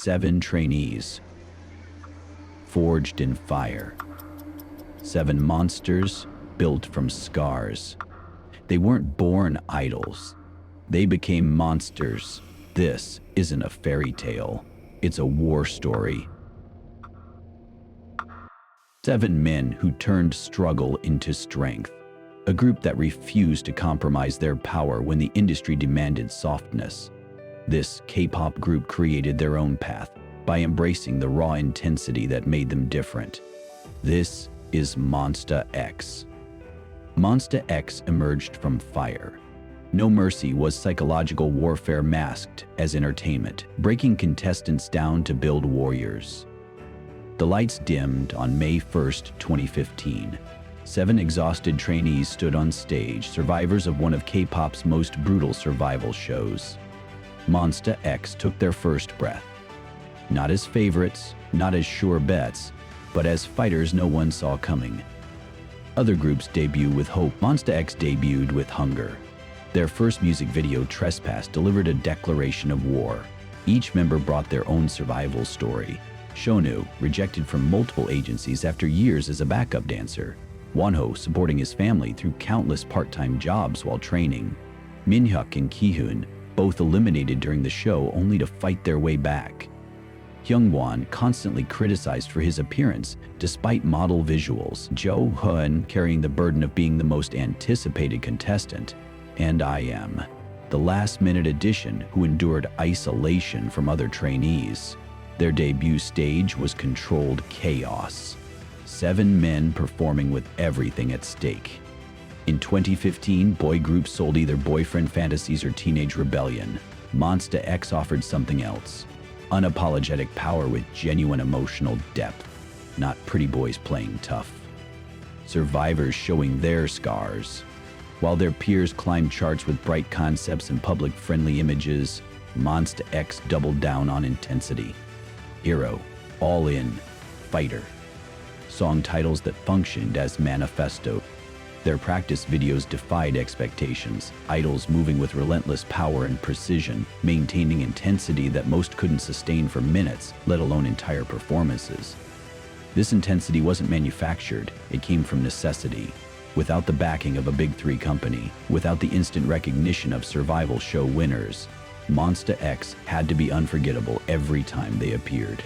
7 trainees, forged in fire. 7 monsters built from scars. They weren't born idols. They became monsters. This isn't a fairy tale. It's a war story. 7 men who turned struggle into strength. A group that refused to compromise their power when the industry demanded softness. This K-pop group created their own path by embracing the raw intensity that made them different. This is MONSTA X. MONSTA X emerged from fire. No Mercy was psychological warfare masked as entertainment, breaking contestants down to build warriors. The lights dimmed on May 1st, 2015. 7 exhausted trainees stood on stage, survivors of one of K-pop's most brutal survival shows. MONSTA X took their first breath. Not as favorites, not as sure bets, but as fighters no one saw coming. Other groups debut with hope. MONSTA X debuted with hunger. Their first music video, Trespass, delivered a declaration of war. Each member brought their own survival story. Shonu, rejected from multiple agencies after years as a backup dancer. Wonho, supporting his family through countless part-time jobs while training. Minhyuk and Kihyun, both eliminated during the show only to fight their way back. Hyungwon, constantly criticized for his appearance despite model visuals. Jo Hoon, carrying the burden of being the most anticipated contestant. And I.M, the last-minute addition who endured isolation from other trainees. Their debut stage was controlled chaos. 7 men performing with everything at stake. In 2015, boy groups sold either boyfriend fantasies or teenage rebellion. MONSTA X offered something else. Unapologetic power with genuine emotional depth. Not pretty boys playing tough. Survivors showing their scars. While their peers climbed charts with bright concepts and public-friendly images, MONSTA X doubled down on intensity. Hero, all in, fighter. Song titles that functioned as manifesto. Their practice videos defied expectations, idols moving with relentless power and precision, maintaining intensity that most couldn't sustain for minutes, let alone entire performances. This intensity wasn't manufactured, it came from necessity. Without the backing of a Big 3 company, without the instant recognition of survival show winners, MONSTA X had to be unforgettable every time they appeared.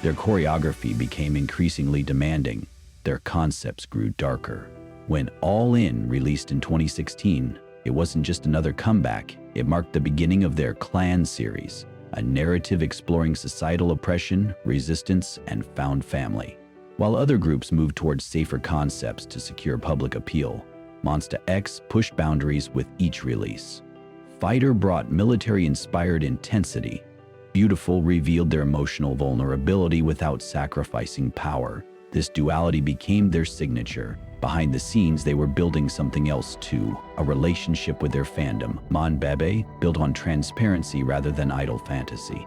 Their choreography became increasingly demanding. Their concepts grew darker. When All In released in 2016, it wasn't just another comeback, it marked the beginning of their Clan series, a narrative exploring societal oppression, resistance, and found family. While other groups moved towards safer concepts to secure public appeal, MONSTA X pushed boundaries with each release. Fighter brought military-inspired intensity. Beautiful revealed their emotional vulnerability without sacrificing power. This duality became their signature. Behind the scenes, they were building something else too, a relationship with their fandom, monbebe, built on transparency rather than idle fantasy.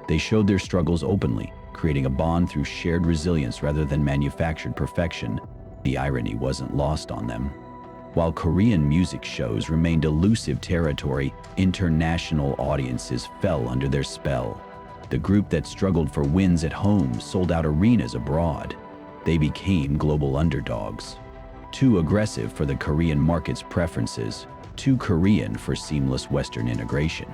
They showed their struggles openly, creating a bond through shared resilience rather than manufactured perfection. The irony wasn't lost on them. While Korean music shows remained elusive territory, international audiences fell under their spell. The group that struggled for wins at home sold out arenas abroad. They became global underdogs. Too aggressive for the Korean market's preferences, too Korean for seamless Western integration.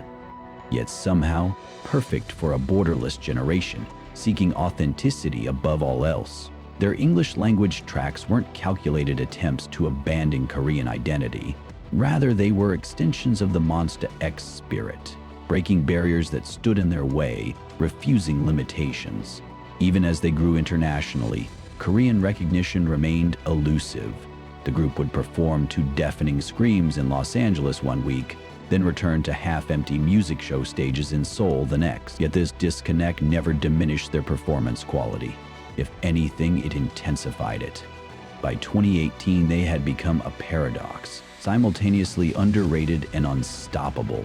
Yet somehow, perfect for a borderless generation, seeking authenticity above all else. Their English-language tracks weren't calculated attempts to abandon Korean identity. Rather, they were extensions of the MONSTA X spirit, breaking barriers that stood in their way, refusing limitations. Even as they grew internationally, Korean recognition remained elusive. The group would perform to deafening screams in Los Angeles one week, then return to half-empty music show stages in Seoul the next. Yet this disconnect never diminished their performance quality. If anything, it intensified it. By 2018, they had become a paradox, simultaneously underrated and unstoppable.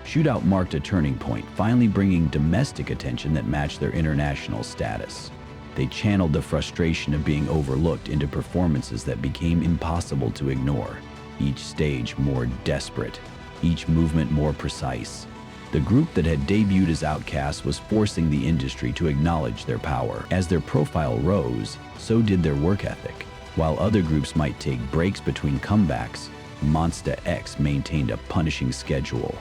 Shootout marked a turning point, finally bringing domestic attention that matched their international status. They channeled the frustration of being overlooked into performances that became impossible to ignore, each stage more desperate, each movement more precise. The group that had debuted as outcasts was forcing the industry to acknowledge their power. As their profile rose, so did their work ethic. While other groups might take breaks between comebacks, MONSTA X maintained a punishing schedule.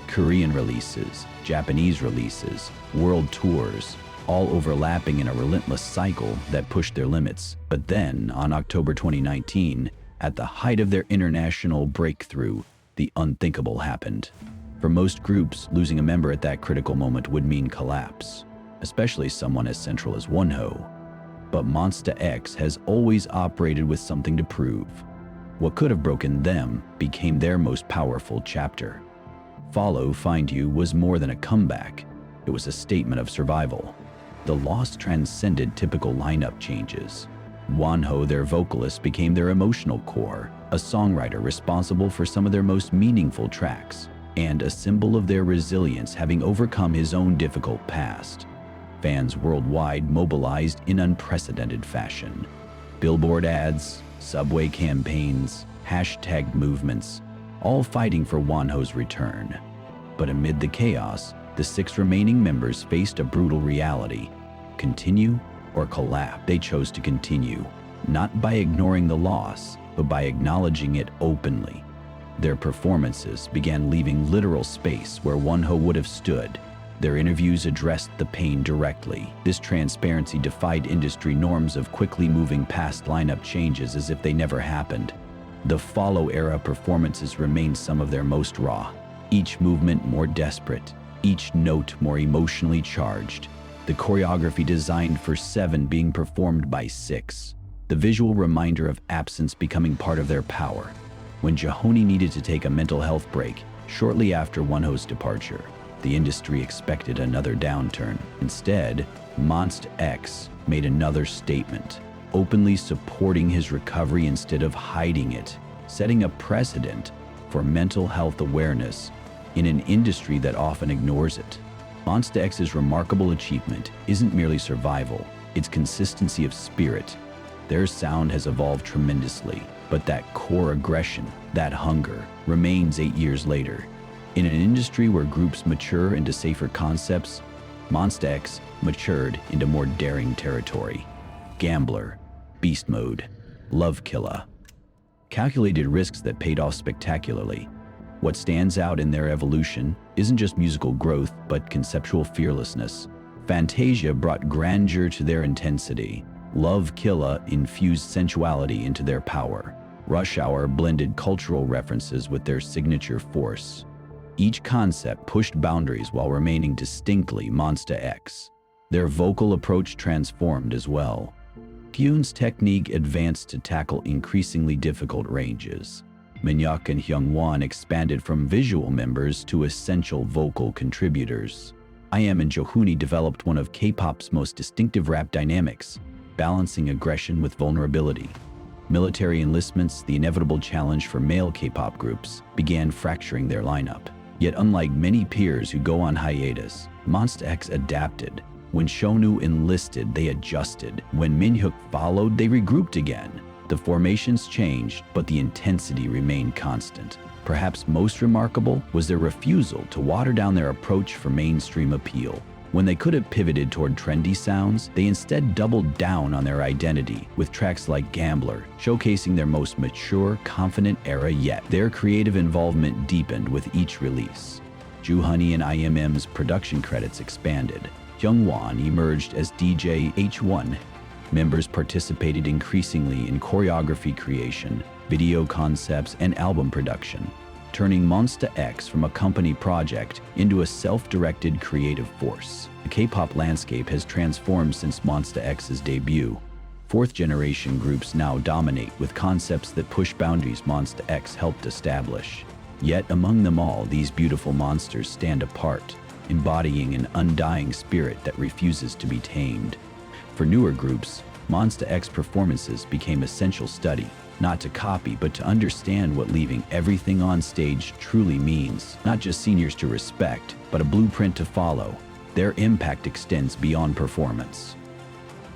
Korean releases, Japanese releases, world tours, all overlapping in a relentless cycle that pushed their limits. But then, on October 2019, at the height of their international breakthrough, the unthinkable happened. For most groups, losing a member at that critical moment would mean collapse, especially someone as central as Wonho. But MONSTA X has always operated with something to prove. What could have broken them became their most powerful chapter. Follow, Find You was more than a comeback. It was a statement of survival. The loss transcended typical lineup changes. Wonho, their vocalist, became their emotional core, a songwriter responsible for some of their most meaningful tracks, and a symbol of their resilience, having overcome his own difficult past. Fans worldwide mobilized in unprecedented fashion. Billboard ads, subway campaigns, hashtag movements, all fighting for Wonho's return. But amid the chaos, the 6 remaining members faced a brutal reality: continue or collapse. They chose to continue, not by ignoring the loss, but by acknowledging it openly. Their performances began leaving literal space where Wonho would have stood. Their interviews addressed the pain directly. This transparency defied industry norms of quickly moving past lineup changes as if they never happened. The Follow-era performances remained some of their most raw, each movement more desperate, each note more emotionally charged. The choreography designed for 7 being performed by 6. The visual reminder of absence becoming part of their power. When Jahoni needed to take a mental health break shortly after Wonho's departure, the industry expected another downturn. Instead, MONSTA X made another statement, openly supporting his recovery instead of hiding it, setting a precedent for mental health awareness in an industry that often ignores it. MONSTA X's remarkable achievement isn't merely survival, it's consistency of spirit. Their sound has evolved tremendously, but that core aggression, that hunger, remains 8 years later. In an industry where groups mature into safer concepts, MONSTA X matured into more daring territory. Gambler, Beast Mode, Love Killa. Calculated risks that paid off spectacularly. What stands out in their evolution isn't just musical growth, but conceptual fearlessness. Fantasia brought grandeur to their intensity. Love Killa infused sensuality into their power. Rush Hour blended cultural references with their signature force. Each concept pushed boundaries while remaining distinctly MONSTA X. Their vocal approach transformed as well. Kyun's technique advanced to tackle increasingly difficult ranges. Minhyuk and Hyungwon expanded from visual members to essential vocal contributors. IM and Jahuni developed one of K-pop's most distinctive rap dynamics, balancing aggression with vulnerability. Military enlistments, the inevitable challenge for male K-pop groups, began fracturing their lineup. Yet unlike many peers who go on hiatus, MONSTA X adapted. When Shonu enlisted, they adjusted. When Minhyuk followed, they regrouped again. The formations changed, but the intensity remained constant. Perhaps most remarkable was their refusal to water down their approach for mainstream appeal. When they could have pivoted toward trendy sounds, they instead doubled down on their identity, with tracks like Gambler showcasing their most mature, confident era yet. Their creative involvement deepened with each release. Joohoney and IMM's production credits expanded. Hyungwon emerged as DJ H1. Members participated increasingly in choreography creation, video concepts, and album production, turning MONSTA X from a company project into a self-directed creative force. The K-pop landscape has transformed since MONSTA X's debut. Fourth-generation groups now dominate with concepts that push boundaries MONSTA X helped establish. Yet among them all, these beautiful monsters stand apart, embodying an undying spirit that refuses to be tamed. For newer groups, MONSTA X performances became essential study, not to copy, but to understand what leaving everything on stage truly means. Not just seniors to respect, but a blueprint to follow. Their impact extends beyond performance.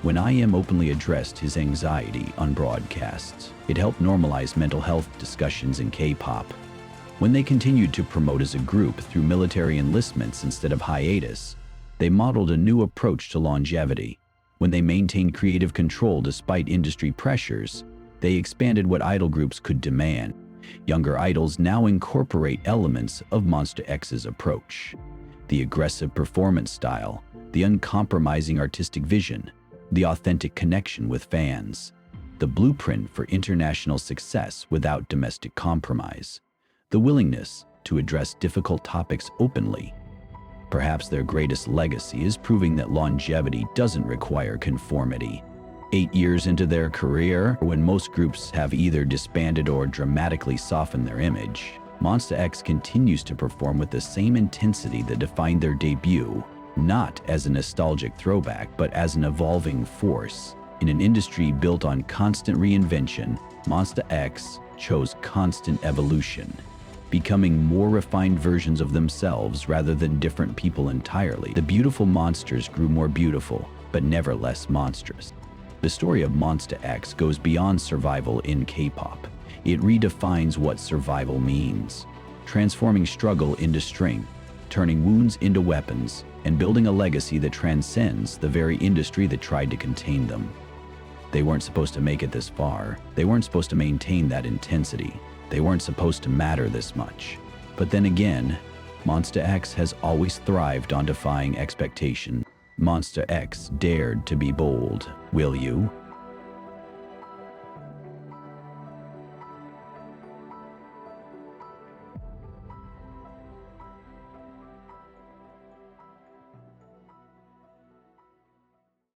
When IM openly addressed his anxiety on broadcasts, it helped normalize mental health discussions in K-pop. When they continued to promote as a group through military enlistments instead of hiatus, they modeled a new approach to longevity. When they maintained creative control despite industry pressures, they expanded what idol groups could demand. Younger idols now incorporate elements of MONSTA X's approach. The aggressive performance style, the uncompromising artistic vision, the authentic connection with fans, the blueprint for international success without domestic compromise, the willingness to address difficult topics openly. Perhaps their greatest legacy is proving that longevity doesn't require conformity. 8 years into their career, when most groups have either disbanded or dramatically softened their image, MONSTA X continues to perform with the same intensity that defined their debut, not as a nostalgic throwback, but as an evolving force. In an industry built on constant reinvention, MONSTA X chose constant evolution, becoming more refined versions of themselves rather than different people entirely. The beautiful monsters grew more beautiful, but never less monstrous. The story of MONSTA X goes beyond survival in K-pop. It redefines what survival means, transforming struggle into strength, turning wounds into weapons, and building a legacy that transcends the very industry that tried to contain them. They weren't supposed to make it this far. They weren't supposed to maintain that intensity. They weren't supposed to matter this much. But then again, MONSTA X has always thrived on defying expectation. MONSTA X dared to be bold. Will you?